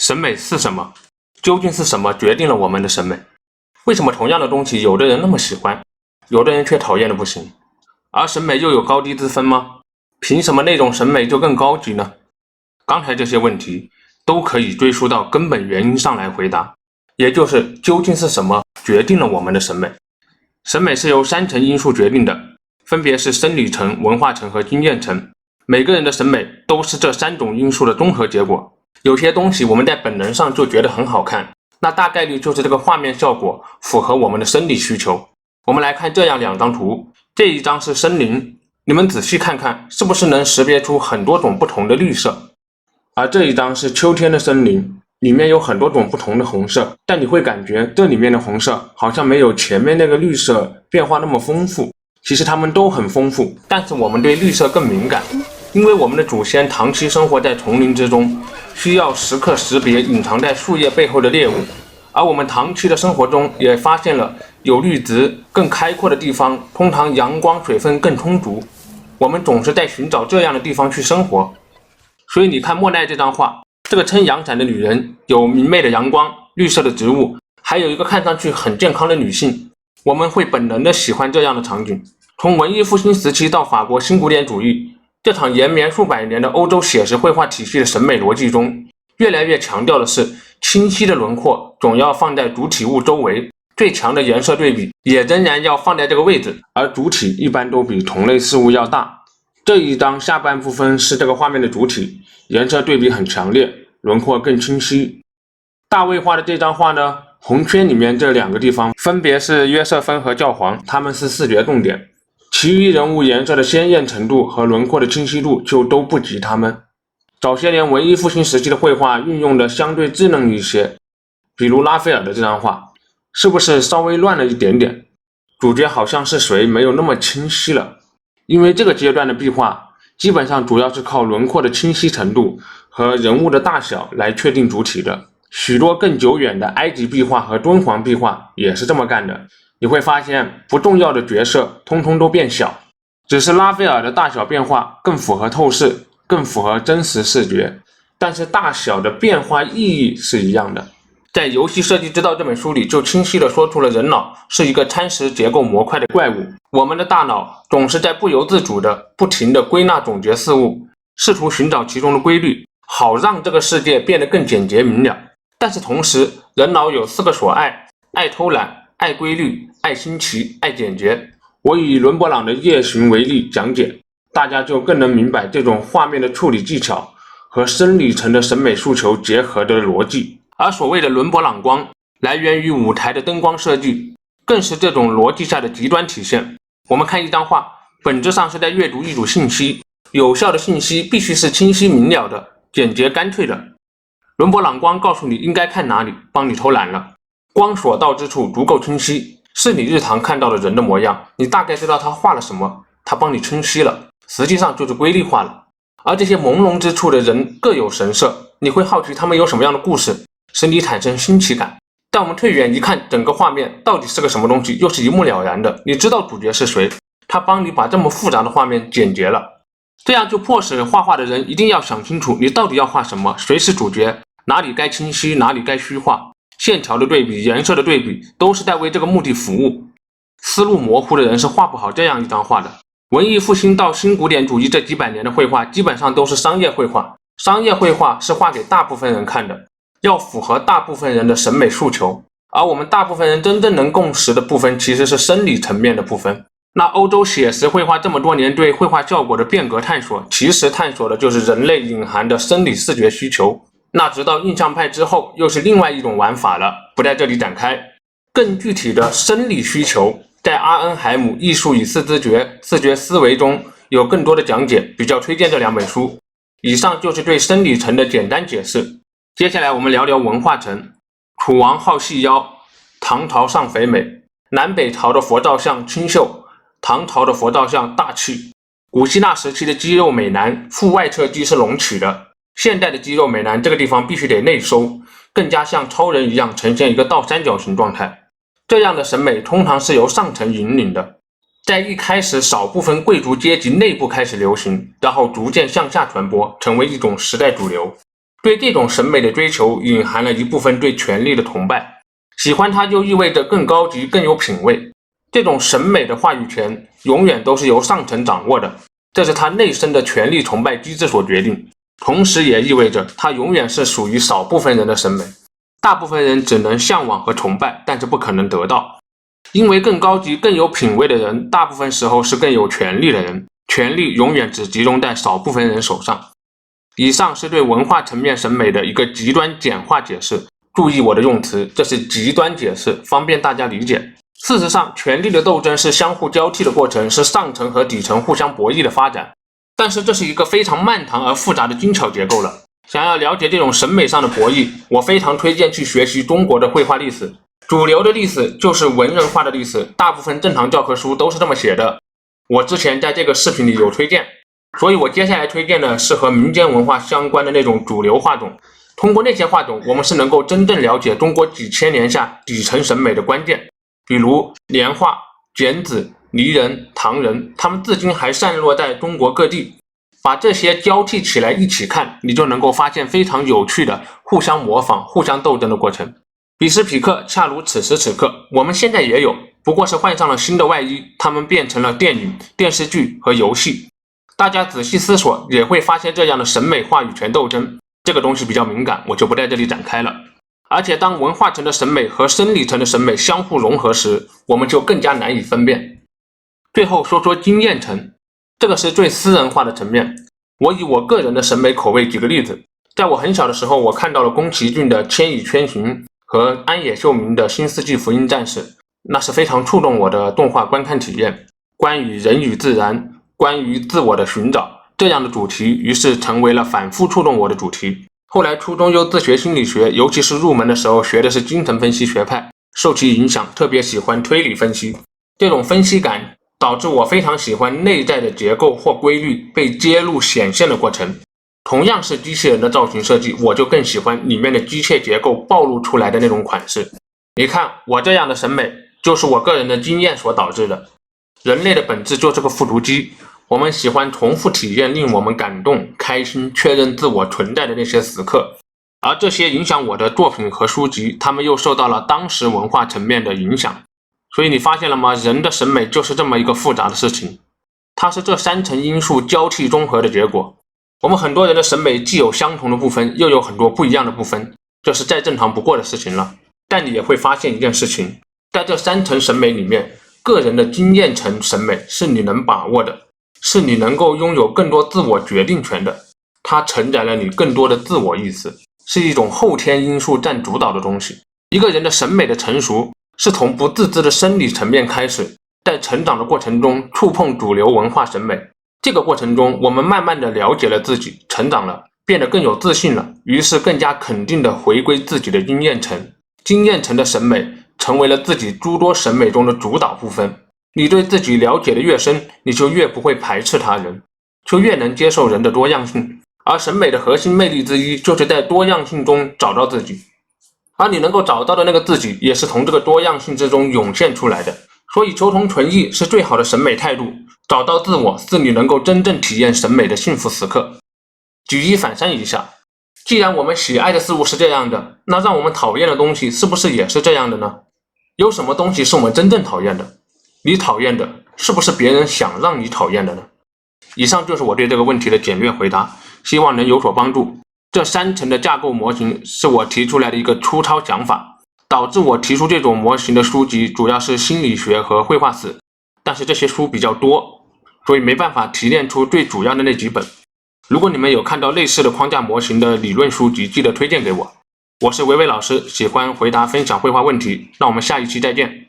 审美是什么？究竟是什么决定了我们的审美？为什么同样的东西，有的人那么喜欢，有的人却讨厌的不行？而审美又有高低之分吗？凭什么那种审美就更高级呢？刚才这些问题都可以追溯到根本原因上来回答，也就是究竟是什么决定了我们的审美？审美是由3层因素决定的，分别是生理层、文化层和经验层。每个人的审美都是这3种因素的综合结果。有些东西我们在本能上就觉得很好看，那大概率就是这个画面效果符合我们的生理需求。我们来看这样2张图，这一张是森林，你们仔细看看，是不是能识别出很多种不同的绿色？而这一张是秋天的森林，里面有很多种不同的红色，但你会感觉这里面的红色好像没有前面那个绿色变化那么丰富。其实它们都很丰富，但是我们对绿色更敏感，因为我们的祖先长期生活在丛林之中，需要时刻识别隐藏在树叶背后的猎物。而我们长期的生活中也发现了有绿植更开阔的地方，通常阳光水分更充足，我们总是在寻找这样的地方去生活。所以你看莫奈这张画，这个撑阳伞的女人，有明媚的阳光，绿色的植物，还有一个看上去很健康的女性，我们会本能的喜欢这样的场景。从文艺复兴时期到法国新古典主义，这场延绵数百年的欧洲写实绘画体系的审美逻辑中，越来越强调的是清晰的轮廓总要放在主体物周围，最强的颜色对比也仍然要放在这个位置，而主体一般都比同类事物要大。这一张下半部分是这个画面的主体，颜色对比很强烈，轮廓更清晰。大卫画的这张画呢，红圈里面这2个地方分别是约瑟芬和教皇，他们是视觉重点，其余人物颜色的鲜艳程度和轮廓的清晰度就都不及他们。早些年文艺复兴时期的绘画运用的相对稚嫩一些，比如拉斐尔的这张画，是不是稍微乱了一点点？主角好像是谁没有那么清晰了，因为这个阶段的壁画基本上主要是靠轮廓的清晰程度和人物的大小来确定主体的。许多更久远的埃及壁画和敦煌壁画也是这么干的，你会发现不重要的角色通通都变小，只是拉斐尔的大小变化更符合透视，更符合真实视觉，但是大小的变化意义是一样的。在《游戏设计之道》这本书里就清晰地说出了人脑是一个参数结构模块的怪物，我们的大脑总是在不由自主的不停地归纳总结事物，试图寻找其中的规律，好让这个世界变得更简洁明了。但是同时人脑有4个所爱：爱偷懒、爱规律、爱新奇、爱简洁。我以伦勃朗的夜巡为例讲解，大家就更能明白这种画面的处理技巧和生理层的审美诉求结合的逻辑。而所谓的伦勃朗光来源于舞台的灯光设计，更是这种逻辑下的极端体现。我们看一张画，本质上是在阅读一组信息，有效的信息必须是清晰明了的、简洁干脆的。伦勃朗光告诉你应该看哪里，帮你偷懒了。光所到之处足够清晰，是你日常看到的人的模样，你大概知道他画了什么，他帮你清晰了，实际上就是规律化了。而这些朦胧之处的人各有神色，你会好奇他们有什么样的故事，使你产生新奇感。但我们退远一看，整个画面到底是个什么东西，又是一目了然的，你知道主角是谁，他帮你把这么复杂的画面简洁了。这样就迫使画画的人一定要想清楚，你到底要画什么，谁是主角，哪里该清晰，哪里该虚化，线条的对比、颜色的对比都是在为这个目的服务。思路模糊的人是画不好这样一张画的。文艺复兴到新古典主义这几百年的绘画基本上都是商业绘画，商业绘画是画给大部分人看的，要符合大部分人的审美诉求，而我们大部分人真正能共识的部分其实是生理层面的部分。那欧洲写实绘画这么多年对绘画效果的变革探索，其实探索的就是人类隐含的生理视觉需求。那直到印象派之后又是另外一种玩法了，不在这里展开。更具体的生理需求在阿恩海姆《艺术与视知觉：视觉思维》中有更多的讲解，比较推荐这2本书。以上就是对生理层的简单解释。接下来我们聊聊文化层。楚王好细腰，唐朝尚肥美。南北朝的佛造像清秀，唐朝的佛造像大气。古希腊时期的肌肉美男腹外侧肌是隆起的，现代的肌肉美男这个地方必须得内收，更加像超人一样呈现一个倒三角形状态。这样的审美通常是由上层引领的，在一开始少部分贵族阶级内部开始流行，然后逐渐向下传播，成为一种时代主流。对这种审美的追求隐含了一部分对权力的崇拜，喜欢它就意味着更高级、更有品位。这种审美的话语权永远都是由上层掌握的，这是它内生的权力崇拜机制所决定，同时也意味着它永远是属于少部分人的审美，大部分人只能向往和崇拜，但是不可能得到。因为更高级、更有品位的人，大部分时候是更有权力的人，权力永远只集中在少部分人手上。以上是对文化层面审美的一个极端简化解释，注意我的用词，这是极端解释，方便大家理解。事实上，权力的斗争是相互交替的过程，是上层和底层互相博弈的发展。但是这是一个非常漫长而复杂的精巧结构了。想要了解这种审美上的博弈，我非常推荐去学习中国的绘画历史。主流的历史就是文人画的历史，大部分正常教科书都是这么写的。我之前在这个视频里有推荐，所以我接下来推荐的是和民间文化相关的那种主流画种。通过那些画种，我们是能够真正了解中国几千年下底层审美的关键。比如年画、剪纸、泥人、唐人，他们至今还散落在中国各地。把这些交替起来一起看，你就能够发现非常有趣的互相模仿、互相斗争的过程。彼时彼刻，恰如此时此刻，我们现在也有，不过是换上了新的外衣，它们变成了电影、电视剧和游戏。大家仔细思索也会发现这样的审美话语权斗争，这个东西比较敏感，我就不在这里展开了。而且当文化层的审美和生理层的审美相互融合时，我们就更加难以分辨。最后说说经验层，这个是最私人化的层面。我以我个人的审美口味举个例子，在我很小的时候，我看到了宫崎骏的《千与千寻》和安野秀明的《新世纪福音战士》，那是非常触动我的动画观看体验。关于人与自然，关于自我的寻找，这样的主题于是成为了反复触动我的主题。后来初中又自学心理学，尤其是入门的时候学的是精神分析学派，受其影响特别喜欢推理分析。这种分析感导致我非常喜欢内在的结构或规律被揭露显现的过程。同样是机器人的造型设计，我就更喜欢里面的机械结构暴露出来的那种款式。你看，我这样的审美就是我个人的经验所导致的。人类的本质就是个复读机，我们喜欢重复体验令我们感动、开心、确认自我存在的那些时刻，而这些影响我的作品和书籍，他们又受到了当时文化层面的影响。所以你发现了吗？人的审美就是这么一个复杂的事情，它是这三层因素交替综合的结果。我们很多人的审美既有相同的部分，又有很多不一样的部分，这是再正常不过的事情了。但你也会发现一件事情，在这三层审美里面，个人的经验层审美是你能把握的，是你能够拥有更多自我决定权的，它承载了你更多的自我意识，是一种后天因素占主导的东西。一个人的审美的成熟是从不自知的生理层面开始，在成长的过程中触碰主流文化审美。这个过程中，我们慢慢的了解了自己，成长了，变得更有自信了，于是更加肯定的回归自己的经验层。经验层的审美成为了自己诸多审美中的主导部分。你对自己了解的越深，你就越不会排斥他人，就越能接受人的多样性。而审美的核心魅力之一，就是在多样性中找到自己。而你能够找到的那个自己，也是从这个多样性之中涌现出来的。所以求同存异是最好的审美态度，找到自我是你能够真正体验审美的幸福时刻。举一反三一下，既然我们喜爱的事物是这样的，那让我们讨厌的东西是不是也是这样的呢？有什么东西是我们真正讨厌的？你讨厌的是不是别人想让你讨厌的呢？以上就是我对这个问题的简略回答，希望能有所帮助。这三层的架构模型是我提出来的一个粗糙想法，导致我提出这种模型的书籍主要是心理学和绘画史，但是这些书比较多，所以没办法提炼出最主要的那几本。如果你们有看到类似的框架模型的理论书籍，记得推荐给我。我是维维老师，喜欢回答分享绘画问题，让我们下一期再见。